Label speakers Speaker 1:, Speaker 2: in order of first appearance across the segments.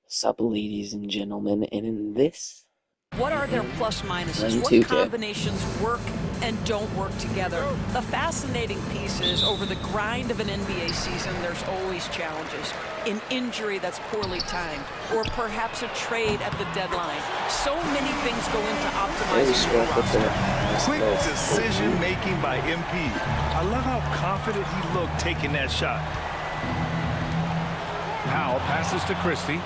Speaker 1: Sup, ladies and gentlemen, and in this...
Speaker 2: What are their plus minuses? What combinations work and don't work together? The fascinating piece is, over the grind of an NBA season, there's always challenges. An injury that's poorly timed, or perhaps a trade at the deadline. So many things go into optimizing your roster.
Speaker 3: Quick decision-making by MP. I love how confident he looked taking that shot.
Speaker 4: Powell passes to Christie.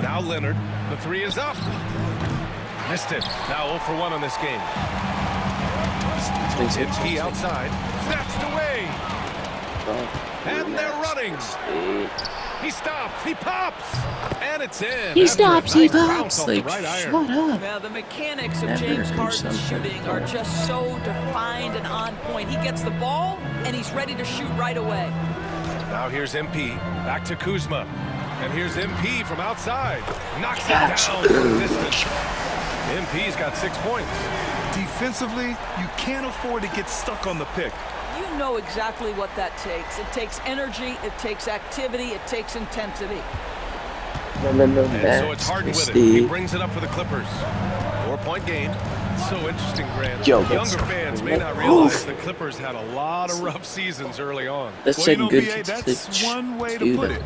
Speaker 4: Now Leonard. The three is up. Missed it. Now 0 for 1 on this game. MP outside. Snatched away. And they're running. He stops. He pops. And it's in.
Speaker 1: He stops. He pops. Like,
Speaker 4: right
Speaker 1: shut up.
Speaker 2: Now, the mechanics of James Harden's shooting are just so defined and on point. He gets the ball, and he's ready to shoot right away.
Speaker 4: Now here's MP. Back to Kuzma. And here's MP from outside. Knocks it down from distance. MP's got 6 points.
Speaker 3: Defensively, you can't afford to get stuck on the pick.
Speaker 2: You know exactly what that takes. It takes energy, it takes activity, it takes intensity.
Speaker 4: And so it's Harden with it. He brings it up for the Clippers. 4-point game. It's so interesting, Grant. Younger fans may not realize the Clippers had a lot of rough seasons early on.
Speaker 3: Well, you know, BA, that's one way to put it.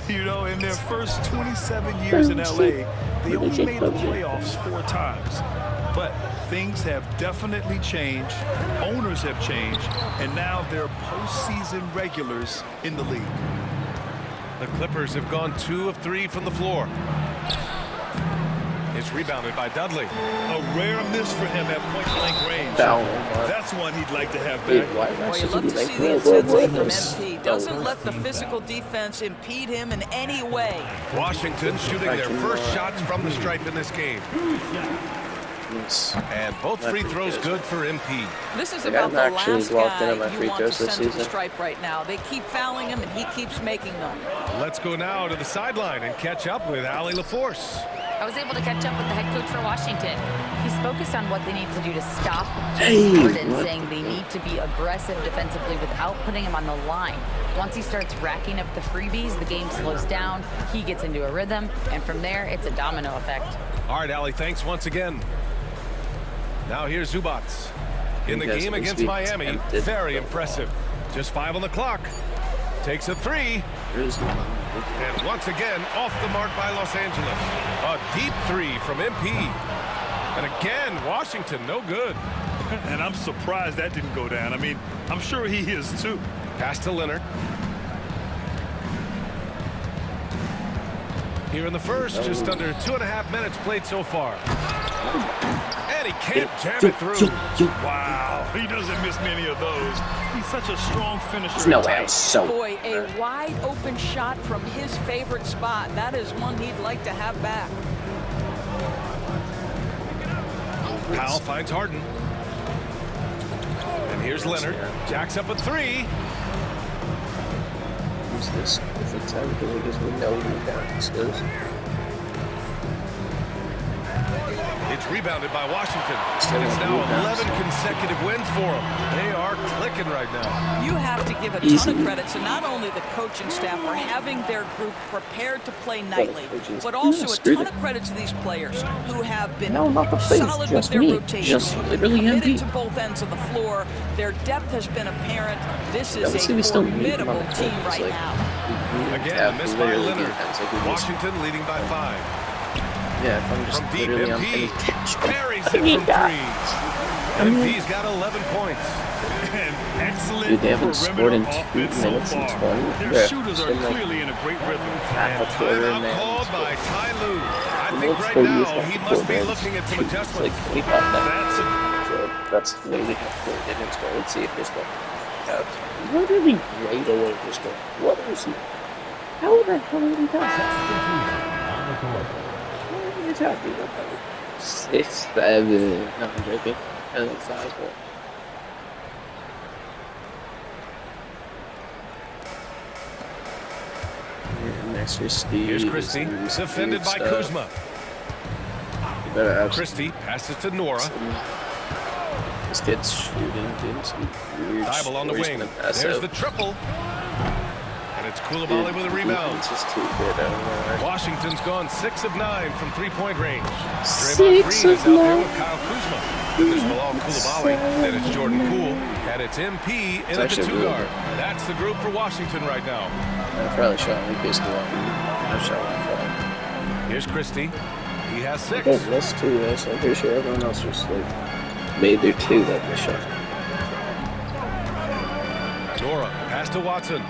Speaker 3: You know, in their first 27 years in LA, they only made the playoffs 4 times. But things have definitely changed. Owners have changed. And now they're postseason regulars in the league.
Speaker 4: The Clippers have gone 2 of 3 from the floor. It's rebounded by Dudley.
Speaker 3: A rare miss for him at point-blank range. That's one he'd like to have back.
Speaker 2: Well, you love to see the intensity from MP. Doesn't let the physical defense impede him in any way.
Speaker 4: Washington shooting their first shots from the stripe in this game. And both free throws good for MP.
Speaker 2: This is about the last guy you want to send to the stripe right now. They keep fouling him, and he keeps making them.
Speaker 4: Let's go now to the sideline and catch up with Allie LaForce.
Speaker 5: I was able to catch up with the head coach for Washington. He's focused on what they need to do to stop James Harden, saying they need to be aggressive defensively without putting him on the line. Once he starts racking up the freebies, the game slows down, he gets into a rhythm, and from there, it's a domino effect.
Speaker 4: All right, Allie, thanks once again. Now here's Zubac. In the game against Miami, very impressive. Just 5 on the clock. Takes a 3. And once again, off the mark by Los Angeles. A deep 3 from MP. And again, Washington, no good.
Speaker 3: And I'm surprised that didn't go down. I mean, I'm sure he is too.
Speaker 4: Pass to Leonard. Here in the first, just under 2.5 minutes played so far. And he can't jam it through.
Speaker 3: Wow, he doesn't miss many of those. He's such a strong finisher.
Speaker 1: No way. So
Speaker 2: boy, a wide open shot from his favorite spot. That is one he'd like to have back.
Speaker 4: Powell finds Harden. And here's Leonard. Jacks up a 3.
Speaker 1: Who's this? Perfect time because we know who down this goes.
Speaker 4: It's rebounded by Washington. And it's now 11 consecutive wins for them. They are clicking right now.
Speaker 2: You have to give a ton of credit to not only the coaching staff for having their group prepared to play nightly, but also a ton of credit to these players who have been solid with their rotations, committed to both ends of the floor. Their depth has been apparent. This is a formidable team right now.
Speaker 4: Again, missed by Leonard. Washington leading by 5.
Speaker 1: Yeah, if I'm just
Speaker 4: from deep,
Speaker 1: literally on
Speaker 4: MP
Speaker 1: any catch.
Speaker 4: buries it from 3. MP's got 11 points.
Speaker 3: And excellent.
Speaker 1: Dude, they haven't scored in 2
Speaker 3: offense
Speaker 1: minutes
Speaker 3: so
Speaker 1: and
Speaker 3: far.
Speaker 1: 20.
Speaker 3: Their shooters are clearly in a great rhythm.
Speaker 4: And timeout called by Ty Lue. I think right now he must be looking at some adjustments.
Speaker 1: That's the way we have to get into it. Let's see if this goes out. What did he right away this goal? What is he? How the hell did he do that? What are you talking about? 6, 7. No, I'm joking. And it's 5. Next year, Steve.
Speaker 4: Here's Christie, defended by Kuzma. Christie passes to Nora.
Speaker 1: This kid's shooting, doing some weird
Speaker 4: Thibault on the wing. There's the triple. And it's Coulibaly with a rebound.
Speaker 1: It's just too good. I don't know.
Speaker 4: Washington's gone 6 of 9 from three-point range.
Speaker 1: 6
Speaker 4: Draymond Green is
Speaker 1: of
Speaker 4: out there
Speaker 1: 9.
Speaker 4: with Kyle Kuzma. Then there's Bilal Coulibaly. Then it's Jordan Poole. And it's MP in at the 2-guard. That's the group for Washington right now.
Speaker 1: I probably shot like basically I shot like 5.
Speaker 4: Here's Christie. He has 6.
Speaker 1: Oh, that's 2, though, so I'm pretty sure everyone else just like made their 2 that they shot.
Speaker 4: Nora, pass to Watson.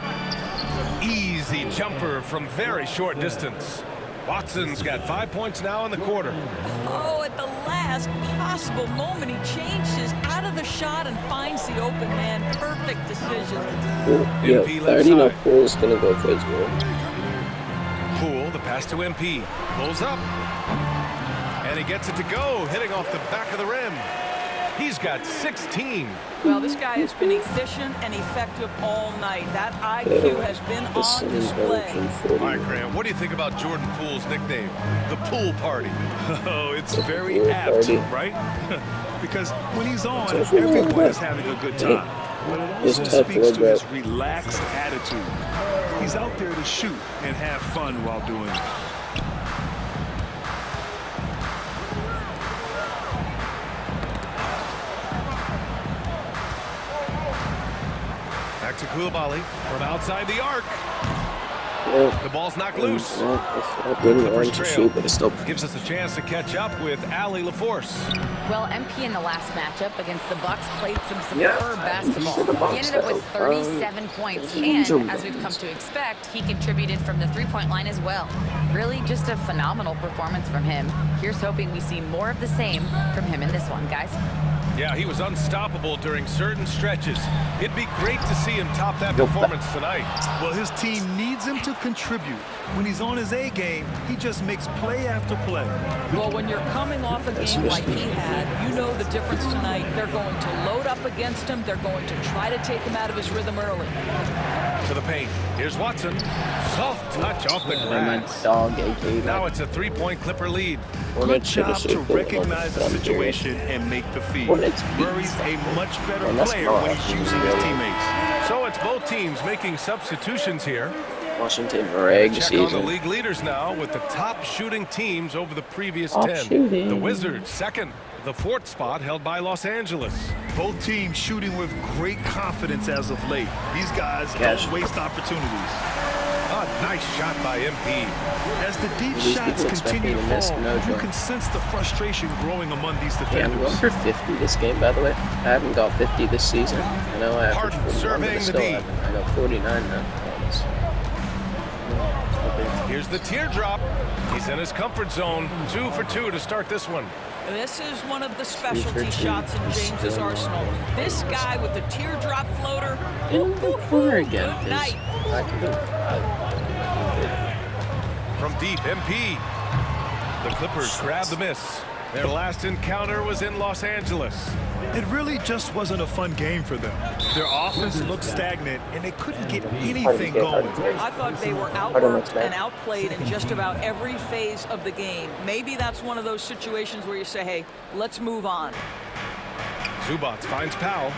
Speaker 4: Easy jumper from very short distance. Watson's got 5 points now in the quarter.
Speaker 2: Oh, at the last possible moment, he changes out of the shot and finds the open man. Perfect decision.
Speaker 1: Yeah, I already know Poole's gonna go for his goal.
Speaker 4: Poole, the pass to MP. Pulls up. And he gets it to go, hitting off the back of the rim. He's got 16.
Speaker 2: Well, this guy has been efficient and effective all night. That IQ has been on display.
Speaker 4: All right, Graham, what do you think about Jordan Poole's nickname, the Pool Party?
Speaker 3: Oh, it's very apt, right? Because when he's on, everyone is having a good time. But it also speaks to his relaxed attitude. He's out there to shoot and have fun while doing it.
Speaker 4: Back to Coulibaly from outside the arc. The ball's knocked loose.
Speaker 1: I didn't want to shoot, but it still
Speaker 4: gives us a chance to catch up with Allie LaForce.
Speaker 5: Well, MP in the last matchup against the Bucks played some superb basketball. He ended up with 37 points, and as we've come to expect, he contributed from the three-point line as well. Really just a phenomenal performance from him. Here's hoping we see more of the same from him in this one, guys.
Speaker 4: Yeah, he was unstoppable during certain stretches. It'd be great to see him top that performance tonight.
Speaker 3: Well, his team needs him to contribute. When he's on his A game, he just makes play after play.
Speaker 2: Well, when you're coming off a game like he had, you know the difference tonight. They're going to load up against him. They're going to try to take him out of his rhythm early.
Speaker 4: To the paint. Here's Watson. Soft touch off the glass. Now it's a three-point Clipper lead.
Speaker 3: Good job to recognize the situation and make the feed. Murray's a much better player when he's using his teammates.
Speaker 4: So it's both teams making substitutions here.
Speaker 1: Washington reg
Speaker 4: check
Speaker 1: season.
Speaker 4: On the league leaders now with the top shooting teams over the previous 10. The Wizards second. The fourth spot held by Los Angeles.
Speaker 3: Both teams shooting with great confidence as of late. These guys don't waste opportunities.
Speaker 4: A nice shot by MP.
Speaker 3: As the deep shots continue to fall, you can sense the frustration growing among these defenders.
Speaker 1: Yeah, I'm going for 50 this game, by the way. I haven't got 50 this season. I know I averaged 41,
Speaker 4: surveying the D.
Speaker 1: I got 49 now.
Speaker 4: Here's the teardrop. He's in his comfort zone. 2 for 2 to start this one.
Speaker 2: This is one of the specialty shots in James's arsenal. This guy with the teardrop floater. Good night.
Speaker 4: From deep, MP. The Clippers grab the miss. Their last encounter was in Los Angeles.
Speaker 3: It really just wasn't a fun game for them. Their offense looked stagnant, and they couldn't get anything going.
Speaker 2: I thought they were outworked and outplayed in just about every phase of the game. Maybe that's one of those situations where you say, hey, let's move on.
Speaker 4: Zubac finds Powell.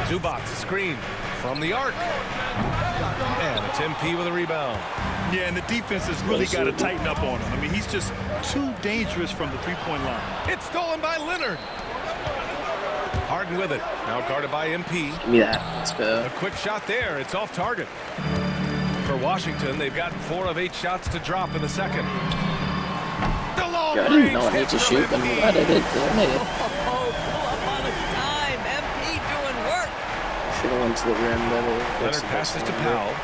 Speaker 4: Zubac screen from the arc. And it's MP with a rebound.
Speaker 3: Yeah, and the defense has really got to tighten up on him. I mean, he's just too dangerous from the three-point line.
Speaker 4: It's stolen by Leonard. Harden with it. Now guarded by MP.
Speaker 1: Give me that. Let's go.
Speaker 4: A quick shot there. It's off target. For Washington, they've gotten 4 of 8 shots to drop in the second. The long
Speaker 1: I didn't know I need to shoot, but I'm glad I did.
Speaker 2: Pull up on a dime. MP doing work.
Speaker 1: Should have went to the rim, better.
Speaker 4: Leonard passes to Powell.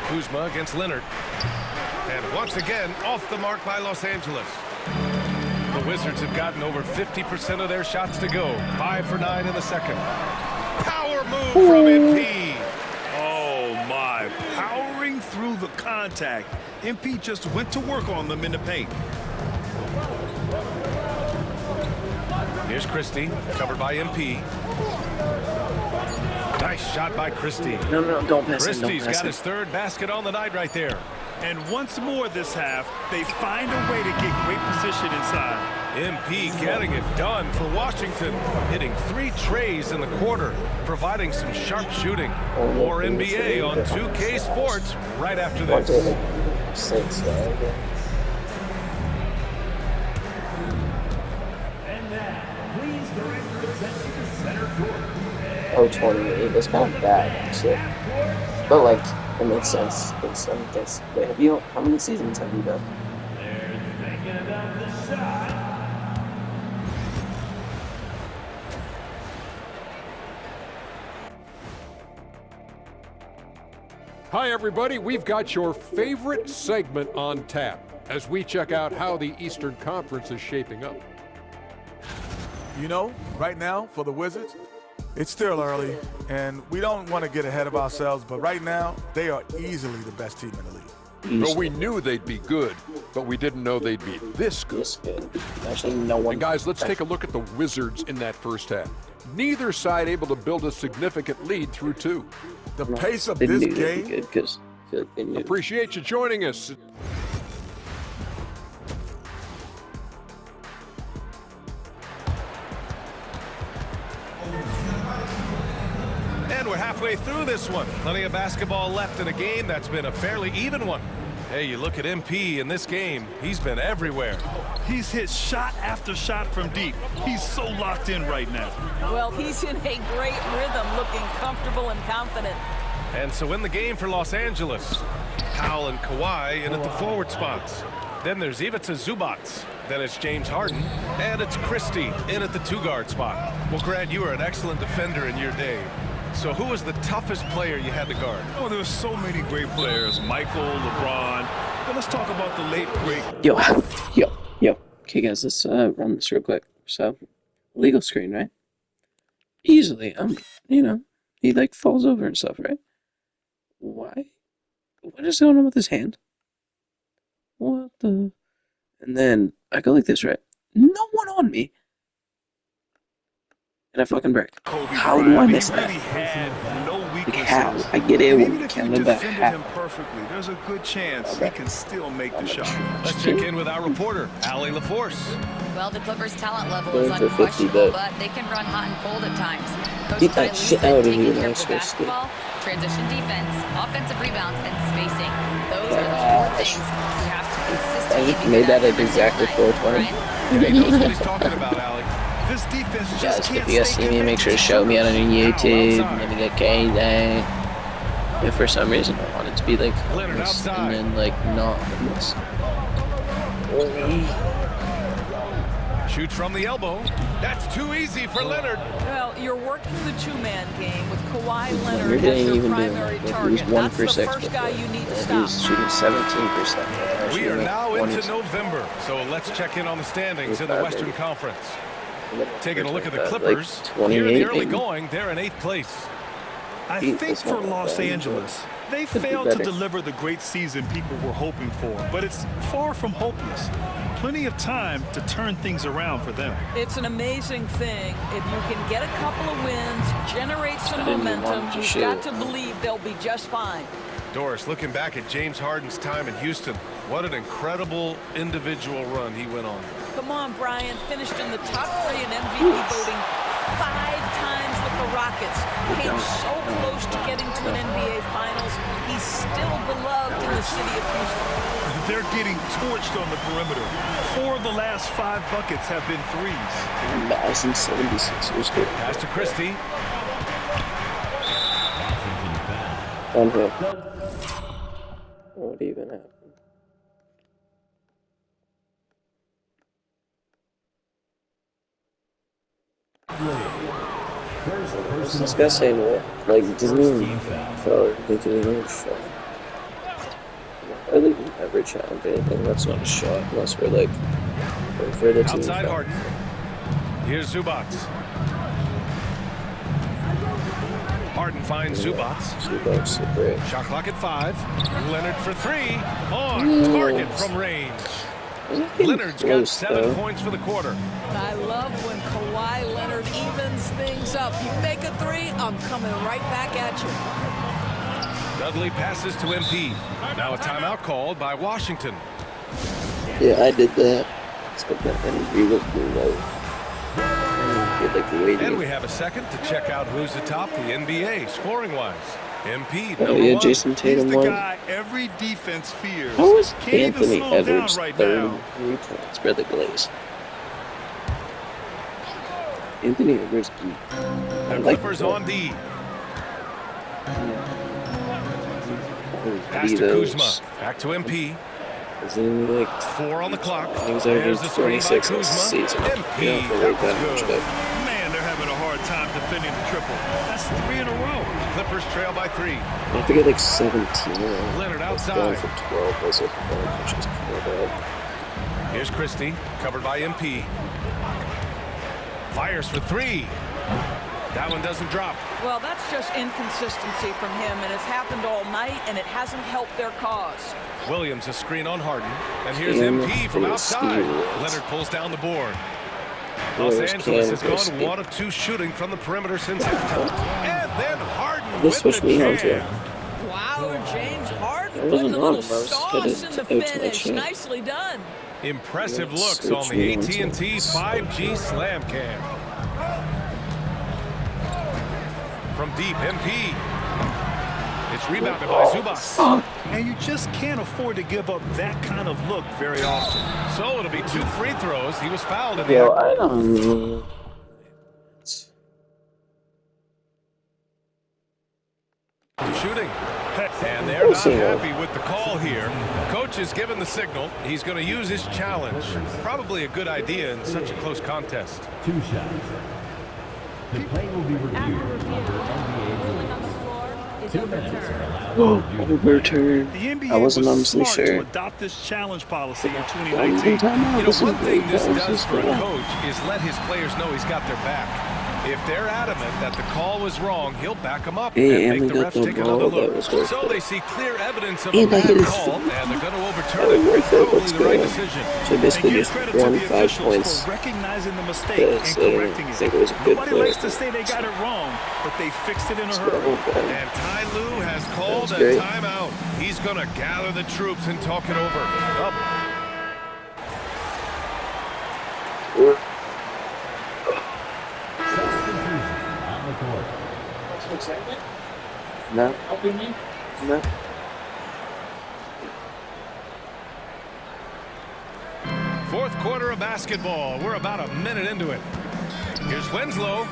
Speaker 4: Kuzma against Leonard. And once again, off the mark by Los Angeles. The Wizards have gotten over 50% of their shots to go. 5 for 9 in the second. Power move from MP.
Speaker 3: Oh, my. Powering through the contact. MP just went to work on them in the paint.
Speaker 4: Here's Christie, covered by MP. Nice shot by Christie.
Speaker 1: No, don't pass it.
Speaker 4: Christie's got his 3rd basket on the night right there.
Speaker 3: And once more this half, they find a way to get great position inside.
Speaker 4: MP getting it done for Washington, hitting 3 trays in the quarter, providing some sharp shooting. More NBA on 2K Sports right after this.
Speaker 1: Oh, 28. That's kind of bad, actually. But, like, it makes sense. Wait, how many seasons have you done?
Speaker 6: Hi, everybody. We've got your favorite segment on tap as we check out how the Eastern Conference is shaping up.
Speaker 7: You know, right now, for the Wizards, it's still early, and we don't want to get ahead of ourselves, but right now, they are easily the best team in the league.
Speaker 6: Well, we knew they'd be good, but we didn't know they'd be this good.
Speaker 1: Actually, no one.
Speaker 6: And guys, let's take a look at the Wizards in that first half. Neither side able to build a significant lead through 2.
Speaker 7: The pace of this game.
Speaker 6: Appreciate you joining us.
Speaker 4: And we're halfway through this one. Plenty of basketball left in a game that's been a fairly even one. Hey, you look at MP in this game, he's been everywhere.
Speaker 3: He's hit shot after shot from deep. He's so locked in right now.
Speaker 2: Well, he's in a great rhythm, looking comfortable and confident.
Speaker 4: And so in the game for Los Angeles, Powell and Kawhi in at the forward spots. Then there's Ivica Zubac. Then it's James Harden. And it's Christie in at the 2-guard spot. Well, Grant, you were an excellent defender in your day. So who was the toughest player you had to guard?
Speaker 3: Oh, there were so many great players. Michael, LeBron. But let's talk about the late great.
Speaker 1: Yo. Okay, guys, let's run this real quick. So, legal screen, right? Easily, he like falls over and stuff, right? Why? What is going on with his hand? What the? And then I go like this, right? No one on me. And I fucking break. How do I miss that? Like how? I get it when counted the half.
Speaker 3: Him perfectly. There's a good chance he can still make the shot.
Speaker 4: Let's check in with our reporter, Allie LaForce.
Speaker 5: Well, the Clippers' talent level is unquestionable, but they can run hot and cold at times.
Speaker 1: Get that shit out of here, nice
Speaker 5: basketball, transition defense, offensive rebounds, and spacing. Those are the 4 things you have to consistently
Speaker 1: I made that at exactly 420.
Speaker 4: He knows what he's talking about, Allie.
Speaker 3: This defense
Speaker 1: Guys,
Speaker 3: just can't
Speaker 1: if you guys see me, make sure to show me on YouTube. Let me get crazy. If for some reason I want it to be like this, and then like not this.
Speaker 4: Shoots from the elbow. That's too easy for Leonard.
Speaker 2: Well, you're working the 2-man game with Kawhi Leonard as your primary target. That's the first guy you need to stop.
Speaker 1: He's shooting 17%.
Speaker 4: We are now into November, so let's check in on the standings in the Western Conference. Taking a look at the Clippers, here in the early going, they're in 8th place.
Speaker 3: I think for Los Angeles, they failed to deliver the great season people were hoping for, but it's far from hopeless. Plenty of time to turn things around for them.
Speaker 2: It's an amazing thing. If you can get a couple of wins, generate some momentum, you've got to believe they'll be just fine.
Speaker 4: Doris, looking back at James Harden's time in Houston, what an incredible individual run he went on.
Speaker 2: Come on, Brian. Finished in the top 3 in MVP voting 5 times with the Rockets. Came so close to getting to an NBA Finals. He's still beloved in the city of Houston.
Speaker 3: They're getting torched on the perimeter. 4 of the last 5 buckets have been threes.
Speaker 1: 1,076 was good.
Speaker 4: Pass to Christie.
Speaker 1: On him. What even happened? This guy saying what? Like, doesn't even feel ridiculous. I think we never challenge anything. That's not a shot unless we're like over the team.
Speaker 4: Outside Harden. Here's Zubac. Harden finds Zubac.
Speaker 1: Zubac, great.
Speaker 4: Shot clock at 5. Leonard for 3. On target from range. Leonard's got 7 points for the quarter.
Speaker 2: I love when Kawhi Leonard evens things up. You make a 3, I'm coming right back at you.
Speaker 4: Dudley passes to MP. Now a timeout called by Washington.
Speaker 1: Yeah, I did that.
Speaker 4: And we have a second to check out who's atop the NBA scoring-wise. MP,
Speaker 1: oh yeah, Jason Tatum
Speaker 3: He's the
Speaker 1: won.
Speaker 3: guy every defense fears.
Speaker 1: How is
Speaker 3: Can't
Speaker 1: Anthony
Speaker 3: even slow him down
Speaker 1: Edwards
Speaker 3: right
Speaker 1: third
Speaker 3: now.
Speaker 1: in 3 points? Spread the glaze. Anthony Edwards.
Speaker 4: The Clippers on D. Pass to Kuzma. Back to MP.
Speaker 1: Like
Speaker 4: 4 on the clock.
Speaker 1: He's
Speaker 4: There's
Speaker 1: averaging
Speaker 4: the screen by
Speaker 1: 26 this
Speaker 4: Kuzma.
Speaker 1: season.
Speaker 4: MP,
Speaker 1: Yeah, for
Speaker 4: that
Speaker 1: like that
Speaker 4: was
Speaker 1: much,
Speaker 4: good.
Speaker 3: Man, they're having a hard time defending the triple. That's 3 in a row.
Speaker 4: Clippers trail by 3.
Speaker 1: I have to get like 17.
Speaker 4: Leonard
Speaker 1: Going
Speaker 4: outside.
Speaker 1: for 12 was just bad.
Speaker 4: Here's Christie, covered by MP. Fires for 3. That one doesn't drop.
Speaker 2: Well, that's just inconsistency from him, and it's happened all night, and it hasn't helped their cause.
Speaker 4: Williams a screen on Harden. And here's
Speaker 1: Cam
Speaker 4: MP from
Speaker 1: versus
Speaker 4: outside.
Speaker 1: Stevens.
Speaker 4: Leonard pulls down the board. Los
Speaker 1: Where's
Speaker 4: Angeles has
Speaker 1: Cam versus
Speaker 4: gone 1 of 2 shooting from the perimeter since halftime. And then Harden
Speaker 1: This
Speaker 4: with
Speaker 1: switched
Speaker 4: the
Speaker 1: me on
Speaker 4: jam.
Speaker 1: to.
Speaker 2: Wow, James Harden
Speaker 1: That
Speaker 2: putting
Speaker 1: wasn't
Speaker 2: a
Speaker 1: on,
Speaker 2: little
Speaker 1: I was
Speaker 2: sauce
Speaker 1: headed
Speaker 2: in the
Speaker 1: out to my
Speaker 2: finish.
Speaker 1: chin.
Speaker 2: Nicely done.
Speaker 4: Impressive
Speaker 1: Yeah,
Speaker 4: looks on
Speaker 1: switch
Speaker 4: the
Speaker 1: me on to
Speaker 4: AT&T 5G Slam Cam. From deep, MP. It's rebounded by Zubac.
Speaker 3: And you just can't afford to give up that kind of look very often.
Speaker 4: So it'll be 2 free throws. He was fouled in the
Speaker 1: Yo,
Speaker 4: act.
Speaker 1: I don't know.
Speaker 4: Shooting. And they're not happy with the call here. Coach is given the signal. He's going to use his challenge. Probably a good idea in such a close contest.
Speaker 8: 2 shots. The play will be reviewed under NBA rules. 2 minutes are allowed for review.
Speaker 1: Overturn.
Speaker 3: The NBA
Speaker 1: I wasn't
Speaker 3: was
Speaker 1: honestly
Speaker 3: smart
Speaker 1: sure.
Speaker 3: to adopt this challenge policy in
Speaker 1: One
Speaker 3: 2019.
Speaker 1: time out,
Speaker 4: You know,
Speaker 1: this is
Speaker 4: one thing
Speaker 1: great.
Speaker 4: this
Speaker 1: That was
Speaker 4: does
Speaker 1: just
Speaker 4: for a
Speaker 1: great.
Speaker 4: coach is let his players know he's got their back. If they're adamant that the call was wrong, he'll back them up
Speaker 1: Yeah,
Speaker 4: and
Speaker 1: and
Speaker 4: make
Speaker 1: we
Speaker 4: the
Speaker 1: got
Speaker 4: refs
Speaker 1: the
Speaker 4: take
Speaker 1: ball
Speaker 4: another
Speaker 1: that
Speaker 4: look.
Speaker 1: was worth
Speaker 4: So
Speaker 1: it.
Speaker 4: they see clear evidence of a
Speaker 1: And I
Speaker 4: bad
Speaker 1: hit it.
Speaker 4: call, and they're going to overturn
Speaker 1: Oh,
Speaker 4: it.
Speaker 1: worth it. Let's
Speaker 4: Probably the
Speaker 1: go.
Speaker 4: right decision.
Speaker 1: So basically
Speaker 3: And give
Speaker 1: just
Speaker 3: credit to
Speaker 1: won
Speaker 3: the
Speaker 1: 5
Speaker 3: officials
Speaker 1: points.
Speaker 3: for recognizing the mistake
Speaker 1: Yes,
Speaker 3: and correcting
Speaker 1: I
Speaker 3: it.
Speaker 1: think it was a good
Speaker 3: Nobody
Speaker 1: play.
Speaker 3: likes to say they got it wrong, but they fixed it in a hurry.
Speaker 4: And Ty Lue has called
Speaker 1: That's
Speaker 4: a
Speaker 1: great.
Speaker 4: timeout. He's going to gather the troops and talk it over. Up.
Speaker 8: Substitution on the court.
Speaker 1: No. No.
Speaker 4: Fourth quarter of basketball. We're about a minute into it. Here's Winslow.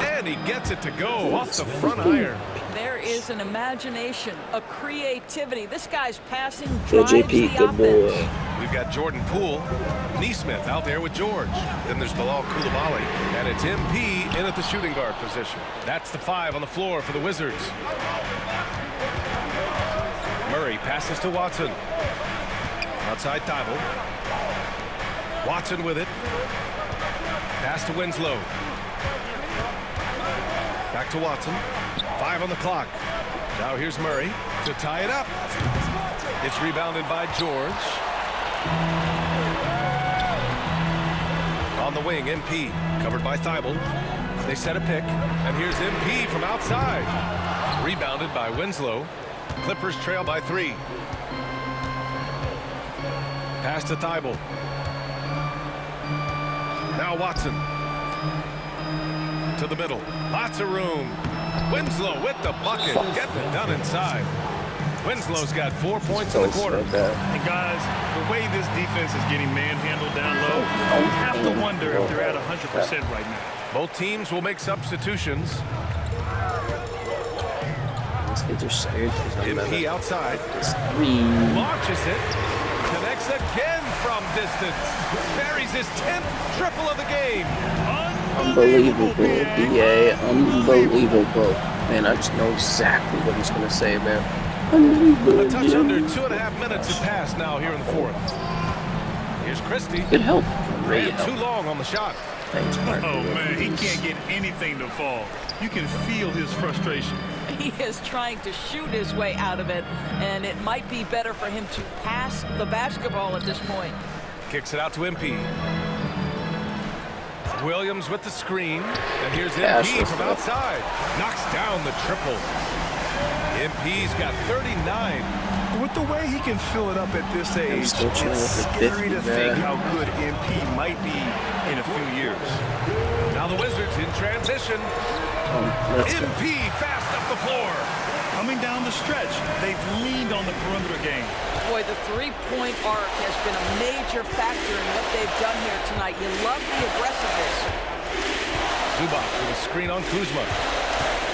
Speaker 4: And he gets it to go off the front iron.
Speaker 2: There is an imagination, a creativity. This guy's passing
Speaker 1: So
Speaker 2: drives
Speaker 1: JP,
Speaker 2: the
Speaker 1: good
Speaker 2: offense.
Speaker 1: boy.
Speaker 4: We've got Jordan Poole, Neesmith out there with George. Then there's Bilal Coulibaly, and it's MP in at the shooting guard position. That's the 5 on the floor for the Wizards. Murray passes to Watson. Outside Thibault. Watson with it. Pass to Winslow. Back to Watson. 5 on the clock. Now here's Murray to tie it up. It's rebounded by George. On the wing, MP, covered by Thibault. They set a pick, and here's MP from outside. Rebounded by Winslow. Clippers trail by 3. Pass to Thibault. Now Watson. To the middle. Lots of room. Winslow with the bucket. Getting it done inside. Winslow's got 4 points in the quarter.
Speaker 3: And guys, the way this defense is getting manhandled down low, you have to wonder if they're at 100% right now.
Speaker 4: Both teams will make substitutions.
Speaker 1: These kids are scared.
Speaker 4: MP outside. Launches it. Connects again from distance. Buries his 10th triple of the game.
Speaker 1: Unbelievable, BA. Unbelievable. Man, I just know exactly what he's going to say, man. Unbelievable.
Speaker 4: A touch under 2.5 minutes have passed now here in the 4th. Here's Christie.
Speaker 1: Good help. Great
Speaker 4: Ran too
Speaker 1: help.
Speaker 4: long on the shot.
Speaker 1: Thanks, Mark.
Speaker 3: Oh, man, he can't get anything to fall. You can feel his frustration.
Speaker 2: He is trying to shoot his way out of it, and it might be better for him to pass the basketball at this point.
Speaker 4: Kicks it out to MP. Williams with the screen. And here's MP from outside. Knocks down the triple. MP's got 39.
Speaker 3: With the way he can fill it up at this age, it's scary to think how good MP might be in a few years.
Speaker 4: Now the Wizards in transition. MP fast up the floor.
Speaker 3: Coming down the stretch, they've leaned on the perimeter game.
Speaker 2: Boy, the three-point arc has been a major factor in what they've done here tonight. You love the aggressiveness.
Speaker 4: Zubac with a screen on Kuzma.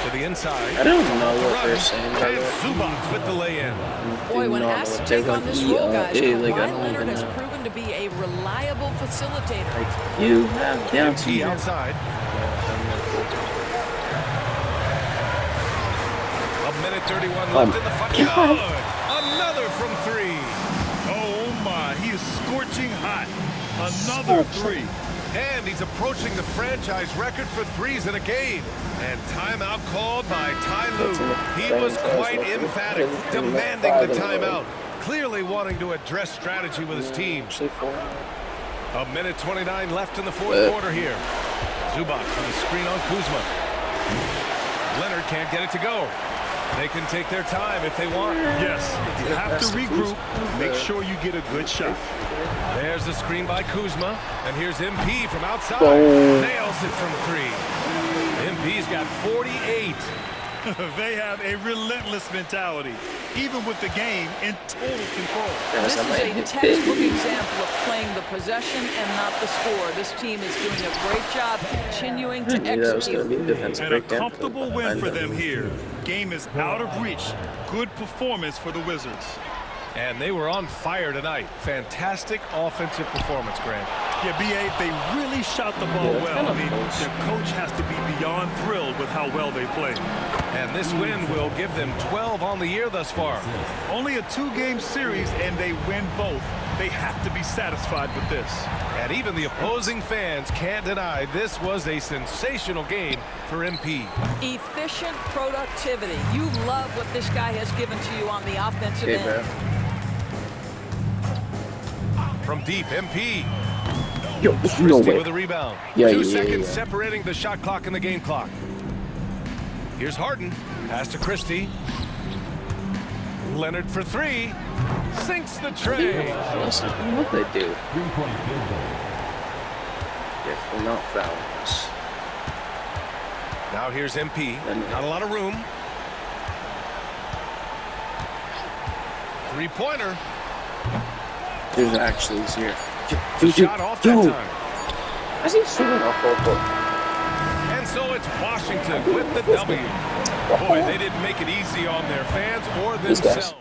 Speaker 4: To the inside.
Speaker 1: I don't know what they're saying.
Speaker 4: And Zubac with the lay-in.
Speaker 2: Boy, when asked to take on this role, guys, Kawhi Leonard has proven to be a reliable facilitator.
Speaker 1: You have down to
Speaker 4: MP outside. A minute 31 left in the fucking game. Another from three.
Speaker 3: Oh my, he is scorching hot. Another three.
Speaker 4: And he's approaching the franchise record for threes in a game. And timeout called by Ty Lue. He was quite emphatic, demanding the timeout. Clearly wanting to address strategy with his team. A minute 29 left in the fourth quarter here. Zubac with a screen on Kuzma. Leonard can't get it to go. They can take their time if they want.
Speaker 3: Yes, you have to regroup. Make sure you get a good shot.
Speaker 4: There's the screen by Kuzma. And here's MP from outside. Nails it from three. MP's got 48.
Speaker 3: They have a relentless mentality, even with the game in total control.
Speaker 2: This is a textbook example of playing the possession and not the score. This team is doing a great job continuing to execute.
Speaker 3: And a comfortable win for them here. Game is out of reach. Good performance for the Wizards.
Speaker 4: And they were on fire tonight. Fantastic offensive performance, Grant.
Speaker 3: Yeah, B.A., they really shot the ball well. I mean, their coach has to be beyond thrilled with how well they played.
Speaker 4: And this win will give them 12 on the year thus far.
Speaker 3: Only a two-game series, and they win both. They have to be satisfied with this.
Speaker 4: And even the opposing fans can't deny this was a sensational game for MP.
Speaker 2: Efficient productivity. You love what this guy has given to you on the offensive end.
Speaker 4: From deep, MP.
Speaker 1: Yo, no way.
Speaker 4: With a rebound.
Speaker 1: Yeah,
Speaker 4: 2 seconds separating the shot clock and the game clock. Here's Harden. Pass to Christie. Leonard for three. Sinks the tray.
Speaker 1: Listen, what they do.
Speaker 8: 3-point field goal.
Speaker 1: If they're not fouls.
Speaker 4: Now here's MP. Not a lot of room. Three-pointer.
Speaker 1: There's actually here.
Speaker 4: Shot off that time.
Speaker 1: How's he shooting off all foot?
Speaker 4: And so it's Washington with the W. Boy, they didn't make it easy on their fans or themselves.